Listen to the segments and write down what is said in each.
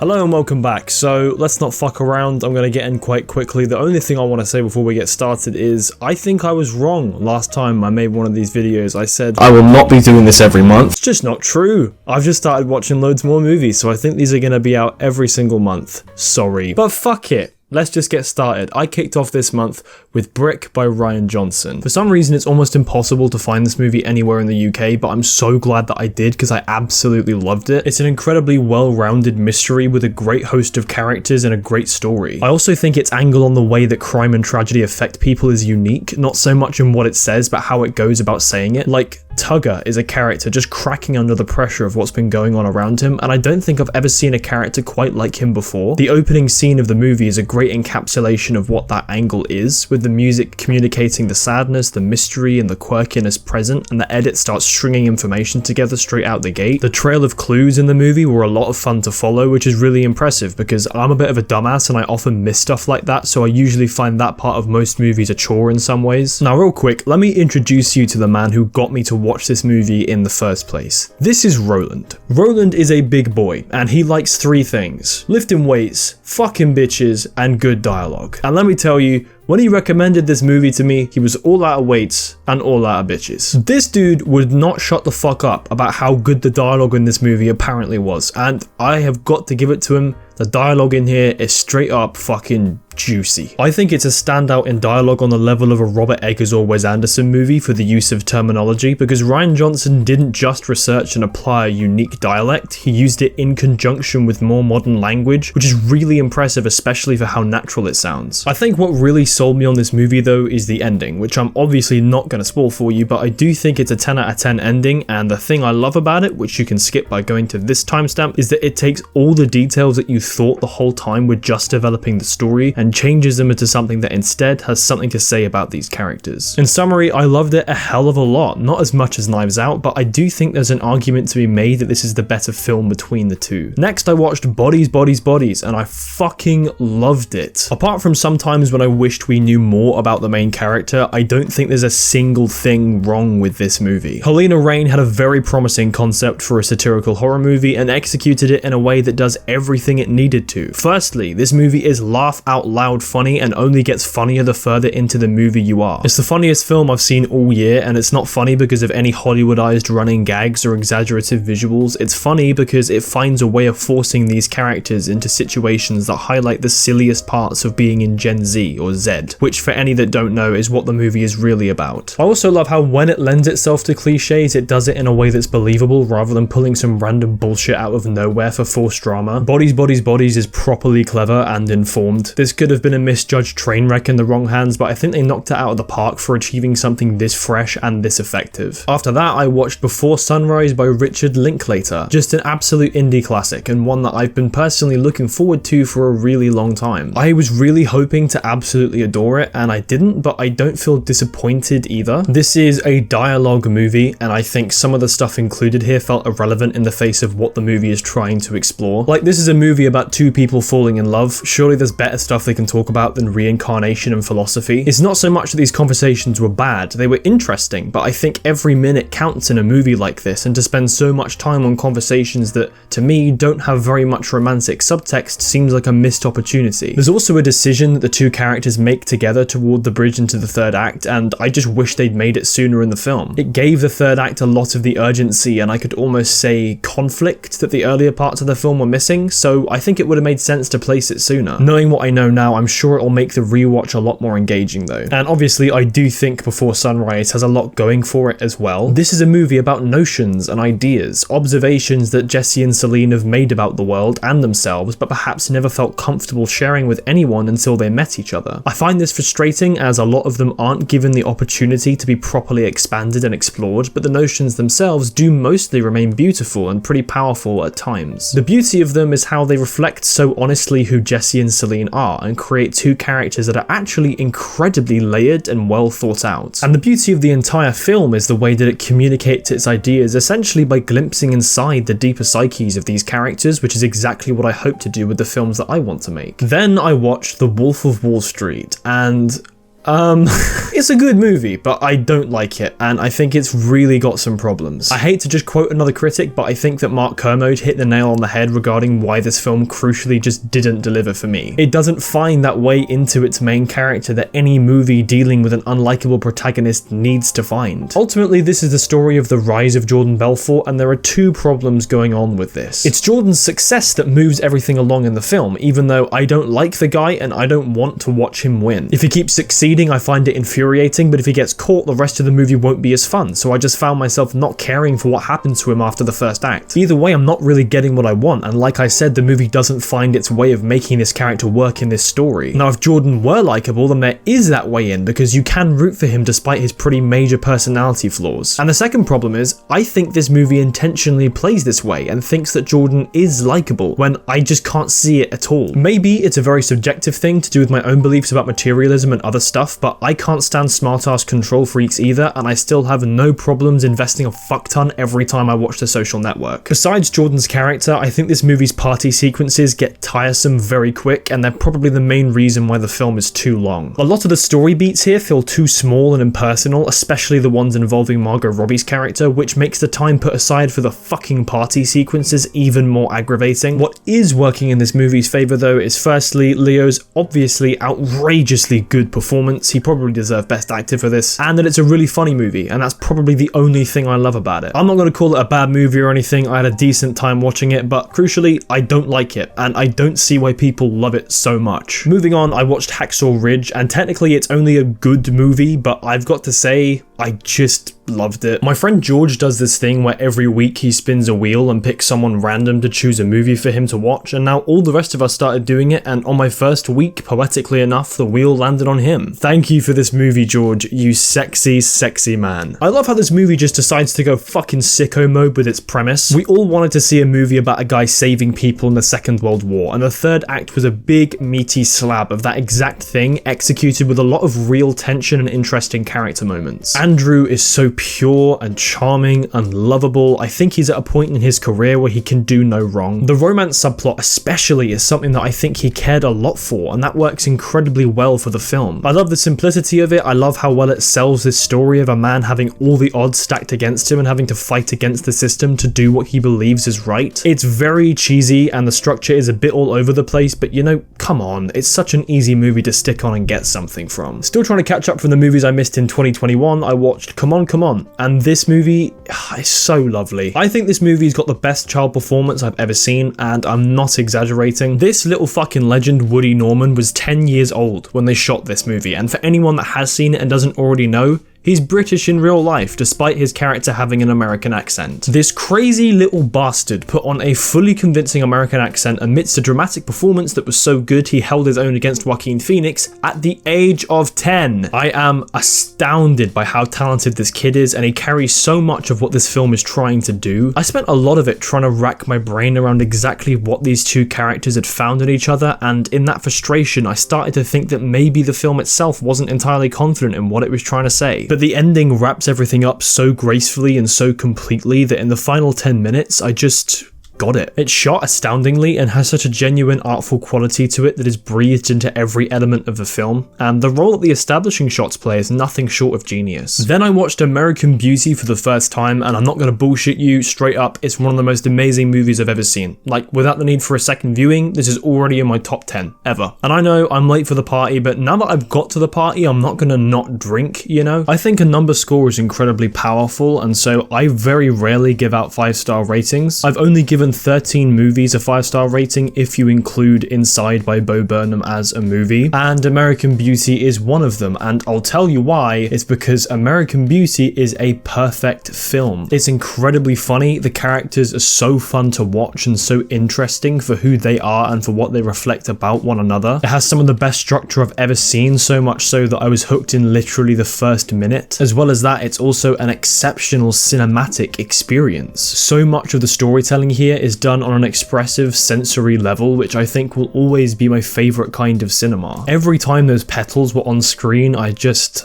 Hello and welcome back. So let's not fuck around, I'm going to get in quite quickly. The only thing I want to say before we get started is I think I was wrong last time I made one of these videos. I said I will not be doing this every month. It's just not true. I've just started watching loads more movies, so I think these are going to be out every single month. Sorry. But fuck it. Let's just get started. I kicked off this month with Brick by Rian Johnson. For some reason, it's almost impossible to find this movie anywhere in the UK, but I'm so glad that I did because I absolutely loved it. It's an incredibly well-rounded mystery with a great host of characters and a great story. I also think its angle on the way that crime and tragedy affect people is unique, not so much in what it says, but how it goes about saying it. Like, Tugger is a character just cracking under the pressure of what's been going on around him, and I don't think I've ever seen a character quite like him before. The opening scene of the movie is a great encapsulation of what that angle is, with the music communicating the sadness, the mystery, and the quirkiness present, and the edit starts stringing information together straight out the gate. The trail of clues in the movie were a lot of fun to follow, which is really impressive because I'm a bit of a dumbass and I often miss stuff like that, so I usually find that part of most movies a chore in some ways. Now real quick, let me introduce you to the man who got me to watch this movie in the first place. This is Roland. Roland is a big boy, and he likes three things: lifting weights, fucking bitches, and good dialogue. And let me tell you, when he recommended this movie to me, he was all out of weights and all out of bitches. This dude would not shut the fuck up about how good the dialogue in this movie apparently was, and I have got to give it to him. The dialogue in here is straight up fucking juicy. I think it's a standout in dialogue on the level of a Robert Eggers or Wes Anderson movie for the use of terminology, because Rian Johnson didn't just research and apply a unique dialect, he used it in conjunction with more modern language, which is really impressive, especially for how natural it sounds. I think what really sold me on this movie though is the ending, which I'm obviously not going to spoil for you, but I do think it's a 10 out of 10 ending, and the thing I love about it, which you can skip by going to this timestamp, is that it takes all the details that you thought the whole time were just developing the story and changes them into something that instead has something to say about these characters. In summary, I loved it a hell of a lot, not as much as Knives Out, but I do think there's an argument to be made that this is the better film between the two. Next, I watched Bodies, Bodies, Bodies, and I fucking loved it. Apart from some times when I wished we knew more about the main character, I don't think there's a single thing wrong with this movie. Helena Rain had a very promising concept for a satirical horror movie and executed it in a way that does everything it needed to. Firstly, this movie is laugh out loud funny and only gets funnier the further into the movie you are. It's the funniest film I've seen all year, and it's not funny because of any Hollywoodized running gags or exaggerative visuals. It's funny because it finds a way of forcing these characters into situations that highlight the silliest parts of being in Gen Z or Z, which for any that don't know is what the movie is really about. I also love how when it lends itself to cliches, it does it in a way that's believable rather than pulling some random bullshit out of nowhere for forced drama. Bodies, Bodies, Bodies is properly clever and informed. This could have been a misjudged train wreck in the wrong hands, but I think they knocked it out of the park for achieving something this fresh and this effective. After that, I watched Before Sunrise by Richard Linklater. Just an absolute indie classic, and one that I've been personally looking forward to for a really long time. I was really hoping to absolutely adore it, and I didn't, but I don't feel disappointed either. This is a dialogue movie, and I think some of the stuff included here felt irrelevant in the face of what the movie is trying to explore. Like, this is a movie about two people falling in love. Surely there's better stuff they can talk about than reincarnation and philosophy. It's not so much that these conversations were bad, they were interesting, but I think every minute counts in a movie like this, and to spend so much time on conversations that, to me, don't have very much romantic subtext seems like a missed opportunity. There's also a decision that the two characters make together toward the bridge into the third act, and I just wish they'd made it sooner in the film. It gave the third act a lot of the urgency, and I could almost say conflict, that the earlier parts of the film were missing, so I think it would have made sense to place it sooner. Knowing what I know now, I'm sure it'll make the rewatch a lot more engaging though. And obviously I do think Before Sunrise has a lot going for it as well. This is a movie about notions and ideas, observations that Jesse and Celine have made about the world and themselves, but perhaps never felt comfortable sharing with anyone until they met each other. I find this frustrating as a lot of them aren't given the opportunity to be properly expanded and explored, but the notions themselves do mostly remain beautiful and pretty powerful at times. The beauty of them is how they reflect so honestly who Jesse and Celine are and create two characters that are actually incredibly layered and well thought out. And the beauty of the entire film is the way that it communicates its ideas essentially by glimpsing inside the deeper psyches of these characters, which is exactly what I hope to do with the films that I want to make. Then I watched The Wolf of Wall Street, and It's a good movie, but I don't like it, and I think it's really got some problems. I hate to just quote another critic, but I think that Mark Kermode hit the nail on the head regarding why this film crucially just didn't deliver for me. It doesn't find that way into its main character that any movie dealing with an unlikable protagonist needs to find. Ultimately, this is the story of the rise of Jordan Belfort, and there are two problems going on with this. It's Jordan's success that moves everything along in the film, even though I don't like the guy and I don't want to watch him win. If he keeps succeeding, I find it infuriating, but if he gets caught, the rest of the movie won't be as fun, so I just found myself not caring for what happened to him after the first act. Either way, I'm not really getting what I want, and like I said, the movie doesn't find its way of making this character work in this story. Now, if Jordan were likable, then there is that way in, because you can root for him despite his pretty major personality flaws. And the second problem is, I think this movie intentionally plays this way and thinks that Jordan is likable, when I just can't see it at all. Maybe it's a very subjective thing to do with my own beliefs about materialism and other stuff, but I can't stand smart-ass control freaks either, and I still have no problems investing a fuck-ton every time I watch The Social Network. Besides Jordan's character, I think this movie's party sequences get tiresome very quick, and they're probably the main reason why the film is too long. A lot of the story beats here feel too small and impersonal, especially the ones involving Margot Robbie's character, which makes the time put aside for the fucking party sequences even more aggravating. What is working in this movie's favour though is firstly Leo's obviously outrageously good performance. He probably deserved Best Actor for this, and that it's a really funny movie, and that's probably the only thing I love about it. I'm not going to call it a bad movie or anything, I had a decent time watching it, but crucially, I don't like it, and I don't see why people love it so much. Moving on, I watched Hacksaw Ridge, and technically it's only a good movie, but I've got to say, I just loved it. My friend George does this thing where every week he spins a wheel and picks someone random to choose a movie for him to watch, and now all the rest of us started doing it, and on my first week, poetically enough, the wheel landed on him. Thank you for this movie, George, you sexy, sexy man. I love how this movie just decides to go fucking sicko mode with its premise. We all wanted to see a movie about a guy saving people in the Second World War, and the third act was a big, meaty slab of that exact thing, executed with a lot of real tension and interesting character moments. Andrew is so pure and charming and lovable. I think he's at a point in his career where he can do no wrong. The romance subplot especially is something that I think he cared a lot for, and that works incredibly well for the film. I love the simplicity of it. I love how well it sells this story of a man having all the odds stacked against him and having to fight against the system to do what he believes is right. It's very cheesy and the structure is a bit all over the place, but you know, come on, it's such an easy movie to stick on and get something from. Still trying to catch up from the movies I missed in 2021, I watched Come On, Come On, and this movie is so lovely. I think this movie's got the best child performance I've ever seen, and I'm not exaggerating. This little fucking legend, Woody Norman, was 10 years old when they shot this movie, and for anyone that has seen it and doesn't already know, he's British in real life, despite his character having an American accent. This crazy little bastard put on a fully convincing American accent amidst a dramatic performance that was so good he held his own against Joaquin Phoenix at the age of 10. I am astounded by how talented this kid is, and he carries so much of what this film is trying to do. I spent a lot of it trying to rack my brain around exactly what these two characters had found in each other, and in that frustration, I started to think that maybe the film itself wasn't entirely confident in what it was trying to say. But the ending wraps everything up so gracefully and so completely that in the final 10 minutes, I just got it. It's shot astoundingly and has such a genuine artful quality to it that is breathed into every element of the film, and the role that the establishing shots play is nothing short of genius. Then I watched American Beauty for the first time, and I'm not gonna bullshit you, straight up, it's one of the most amazing movies I've ever seen. Like, without the need for a second viewing, this is already in my top 10, ever. And I know I'm late for the party, but now that I've got to the party, I'm not gonna not drink, you know? I think a number score is incredibly powerful, and so I very rarely give out 5-star ratings. I've only given 13 movies a 5-star rating if you include Inside by Bo Burnham as a movie, and American Beauty is one of them, and I'll tell you why. It's because American Beauty is a perfect film. It's incredibly funny, the characters are so fun to watch and so interesting for who they are and for what they reflect about one another. It has some of the best structure I've ever seen, so much so that I was hooked in literally the first minute. As well as that, it's also an exceptional cinematic experience. So much of the storytelling here is done on an expressive sensory level, which I think will always be my favorite kind of cinema. Every time those petals were on screen, I just...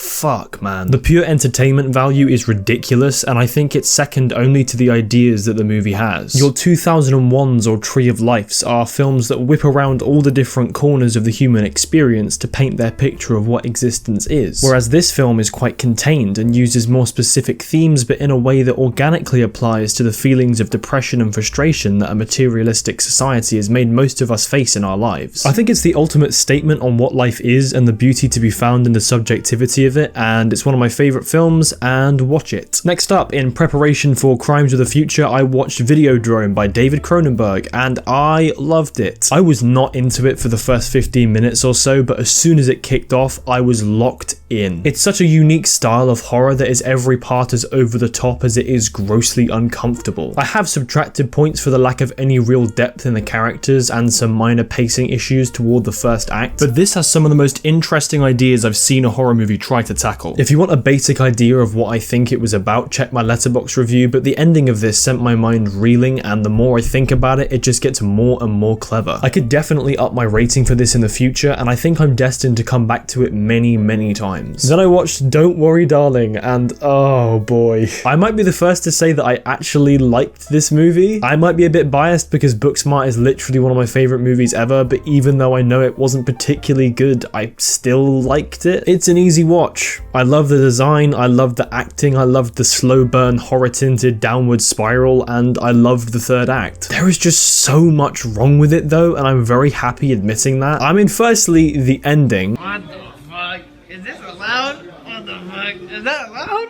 fuck, man. The pure entertainment value is ridiculous, and I think it's second only to the ideas that the movie has. Your 2001s or Tree of Lives are films that whip around all the different corners of the human experience to paint their picture of what existence is, whereas this film is quite contained and uses more specific themes but in a way that organically applies to the feelings of depression and frustration that a materialistic society has made most of us face in our lives. I think it's the ultimate statement on what life is and the beauty to be found in the subjectivity of it, and it's one of my favourite films, and watch it. Next up, in preparation for Crimes of the Future, I watched Videodrome by David Cronenberg, and I loved it. I was not into it for the first 15 minutes or so, but as soon as it kicked off, I was locked in. It's such a unique style of horror that is every part as over the top as it is grossly uncomfortable. I have subtracted points for the lack of any real depth in the characters and some minor pacing issues toward the first act, but this has some of the most interesting ideas I've seen a horror movie try to tackle. If you want a basic idea of what I think it was about, check my Letterboxd review, but the ending of this sent my mind reeling, and the more I think about it, it just gets more and more clever. I could definitely up my rating for this in the future, and I think I'm destined to come back to it many times. Then I watched Don't Worry Darling, and oh boy. I might be the first to say that I actually liked this movie. I might be a bit biased because Booksmart is literally one of my favourite movies ever, but even though I know it wasn't particularly good, I still liked it. It's an easy watch. I love the design, I love the acting, I loved the slow burn horror tinted downward spiral, and I loved the third act. There is just so much wrong with it though, and I'm very happy admitting that. I mean, firstly, the ending. What the fuck? Is this allowed? What the fuck? Is that allowed?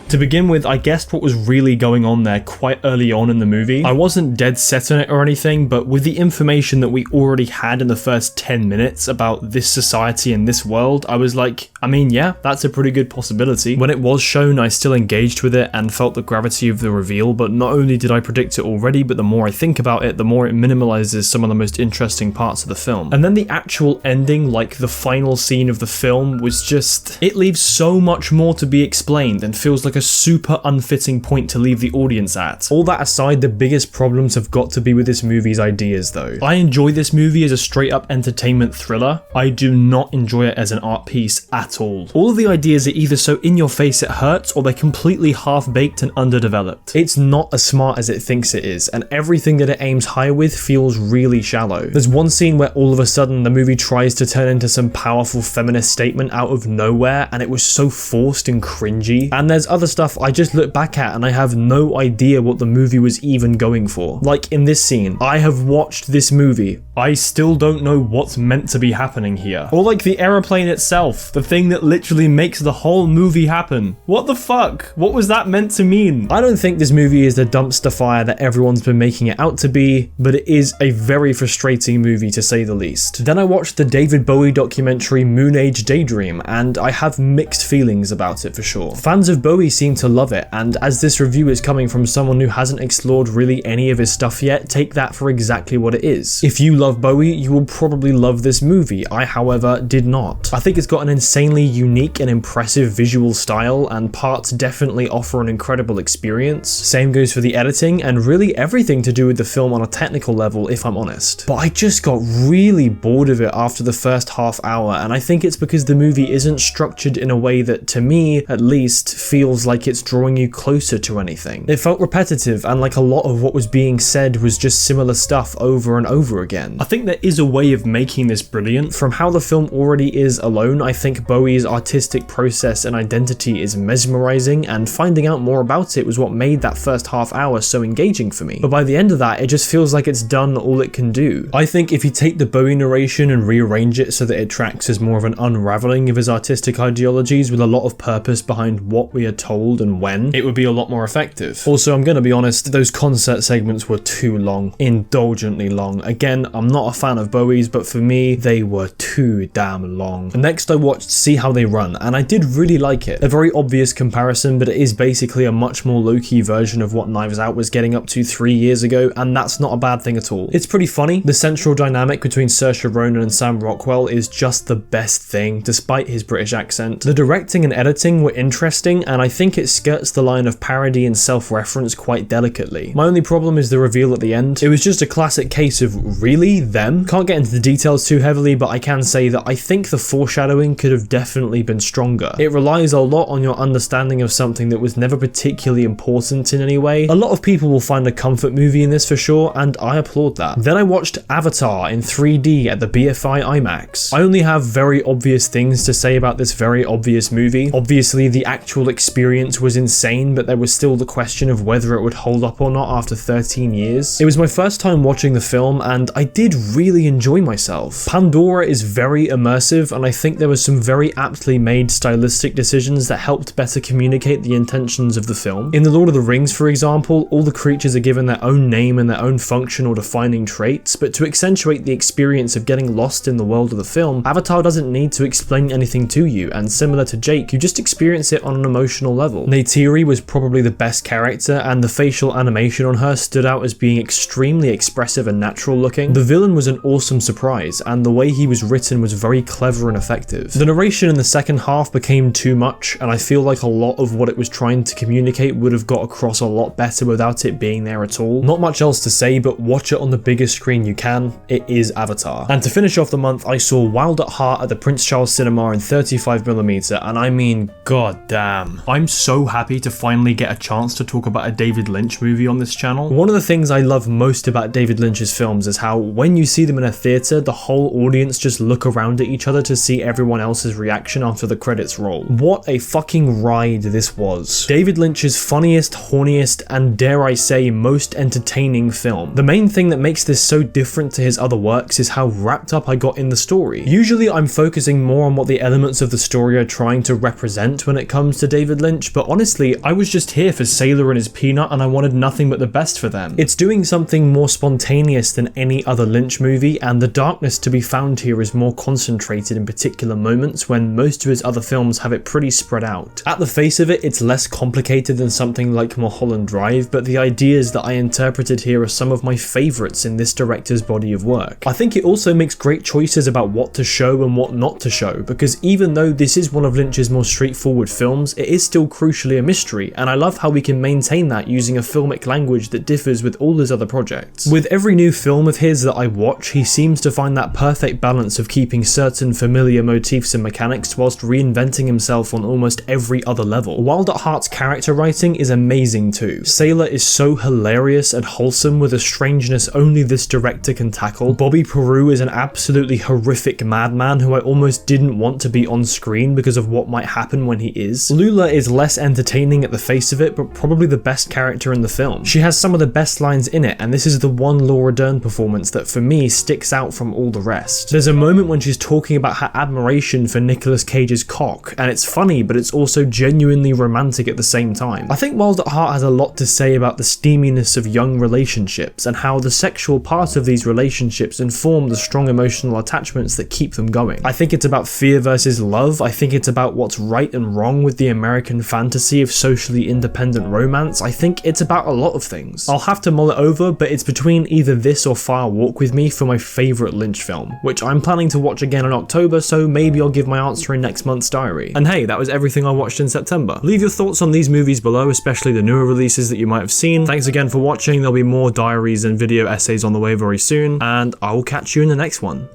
To begin with, I guessed what was really going on there quite early on in the movie. I wasn't dead set on it or anything, but with the information that we already had in the first 10 minutes about this society and this world, I was like, I mean, yeah, that's a pretty good possibility. When it was shown, I still engaged with it and felt the gravity of the reveal, but not only did I predict it already, but the more I think about it, the more it minimalizes some of the most interesting parts of the film. And then the actual ending, like the final scene of the film, was just, it leaves so much more to be explained and feels like a super unfitting point to leave the audience at. All that aside, the biggest problems have got to be with this movie's ideas though. I enjoy this movie as a straight up entertainment thriller. I do not enjoy it as an art piece at all. All of the ideas are either so in your face it hurts, or they're completely half-baked and underdeveloped. It's not as smart as it thinks it is, and everything that it aims high with feels really shallow. There's one scene where all of a sudden the movie tries to turn into some powerful feminist statement out of nowhere, and it was so forced and cringy. And there's other stuff I just look back at and I have no idea what the movie was even going for. Like in this scene, I have watched this movie. I still don't know what's meant to be happening here. Or like the aeroplane itself, the thing that literally makes the whole movie happen. What the fuck? What was that meant to mean? I don't think this movie is the dumpster fire that everyone's been making it out to be, but it is a very frustrating movie to say the least. Then I watched the David Bowie documentary Moonage Daydream, and I have mixed feelings about it for sure. Fans of Bowie seem to love it, and as this review is coming from someone who hasn't explored really any of his stuff yet, take that for exactly what it is. If you love Bowie, you will probably love this movie. I, however, did not. I think it's got an insanely unique and impressive visual style, and parts definitely offer an incredible experience. Same goes for the editing, and really everything to do with the film on a technical level, if I'm honest. But I just got really bored of it after the first half hour, and I think it's because the movie isn't structured in a way that, to me, at least, feels like it's drawing you closer to anything. It felt repetitive, and like a lot of what was being said was just similar stuff over and over again. I think there is a way of making this brilliant. From how the film already is alone, I think Bowie's artistic process and identity is mesmerizing, and finding out more about it was what made that first half hour so engaging for me. But by the end of that, it just feels like it's done all it can do. I think if you take the Bowie narration and rearrange it so that it tracks as more of an unraveling of his artistic ideologies with a lot of purpose behind what we are told and when, it would be a lot more effective. Also, I'm gonna be honest, those concert segments were too long. Indulgently long. Again, I'm not a fan of Bowie's, but for me, they were too damn long. Next, I watched See How They Run, and I did really like it. A very obvious comparison, but it is basically a much more low-key version of what Knives Out was getting up to 3 years ago, and that's not a bad thing at all. It's pretty funny. The central dynamic between Saoirse Ronan and Sam Rockwell is just the best thing, despite his British accent. The directing and editing were interesting, and I think it skirts the line of parody and self-reference quite delicately. My only problem is the reveal at the end. It was just a classic case of really them. Can't get into the details too heavily, but I can say that I think the foreshadowing could have definitely been stronger. It relies a lot on your understanding of something that was never particularly important in any way. A lot of people will find a comfort movie in this for sure, and I applaud that. Then I watched Avatar in 3D at the BFI IMAX. I only have very obvious things to say about this very obvious movie. Obviously, the actual experience was insane, but there was still the question of whether it would hold up or not after 13 years. It was my first time watching the film, and I did really enjoy myself. Pandora is very immersive, and I think there were some very aptly made stylistic decisions that helped better communicate the intentions of the film. In The Lord of the Rings, for example, all the creatures are given their own name and their own function or defining traits, but to accentuate the experience of getting lost in the world of the film, Avatar doesn't need to explain anything to you, and similar to Jake, you just experience it on an emotional level. Neytiri was probably the best character, and the facial animation on her stood out as being extremely expressive and natural looking. The villain was an awesome surprise, and the way he was written was very clever and effective. The narration in the second half became too much, and I feel like a lot of what it was trying to communicate would have got across a lot better without it being there at all. Not much else to say, but watch it on the biggest screen you can. It is Avatar. And to finish off the month, I saw Wild at Heart at the Prince Charles Cinema in 35mm, and I mean, god damn. I'm so happy to finally get a chance to talk about a David Lynch movie on this channel. One of the things I love most about David Lynch's films is how when you see them in a theatre, the whole audience just look around at each other to see everyone else's reaction after the credits roll. What a fucking ride this was. David Lynch's funniest, horniest, and dare I say, most entertaining film. The main thing that makes this so different to his other works is how wrapped up I got in the story. Usually I'm focusing more on what the elements of the story are trying to represent when it comes to David Lynch, but honestly, I was just here for Sailor and his peanut, and I wanted nothing but the best for them. It's doing something more spontaneous than any other Lynch movie, and the darkness to be found here is more concentrated in particular moments when most of his other films have it pretty spread out. At the face of it, it's less complicated than something like Mulholland Drive, but the ideas that I interpreted here are some of my favourites in this director's body of work. I think it also makes great choices about what to show and what not to show, because even though this is one of Lynch's more straightforward films, it is still crucially a mystery, and I love how we can maintain that using a filmic language that differs with all his other projects. With every new film of his that I watch, he seems to find that perfect balance of keeping certain familiar motifs and mechanics whilst reinventing himself on almost every other level. Wild at Heart's character writing is amazing too. Sailor is so hilarious and wholesome with a strangeness only this director can tackle. Bobby Peru is an absolutely horrific madman who I almost didn't want to be on screen because of what might happen when he is. Lula is less entertaining at the face of it, but probably the best character in the film. She has some of the best lines in it, and this is the one Laura Dern performance that for me sticks out from all the rest. There's a moment when she's talking about her admiration for Nicolas Cage's cock, and it's funny, but it's also genuinely romantic at the same time. I think Wild at Heart has a lot to say about the steaminess of young relationships and how the sexual part of these relationships inform the strong emotional attachments that keep them going. I think it's about fear versus love. I think it's about what's right and wrong with the American fantasy of socially independent romance. I think it's about a lot of things. I'll have to mull it over, but it's between either this or Fire Walk With Me for my favourite Lynch film, which I'm planning to watch again in October, so maybe I'll give my answer in next month's diary. And hey, that was everything I watched in September. Leave your thoughts on these movies below, especially the newer releases that you might have seen. Thanks again for watching. There'll be more diaries and video essays on the way very soon, and I will catch you in the next one.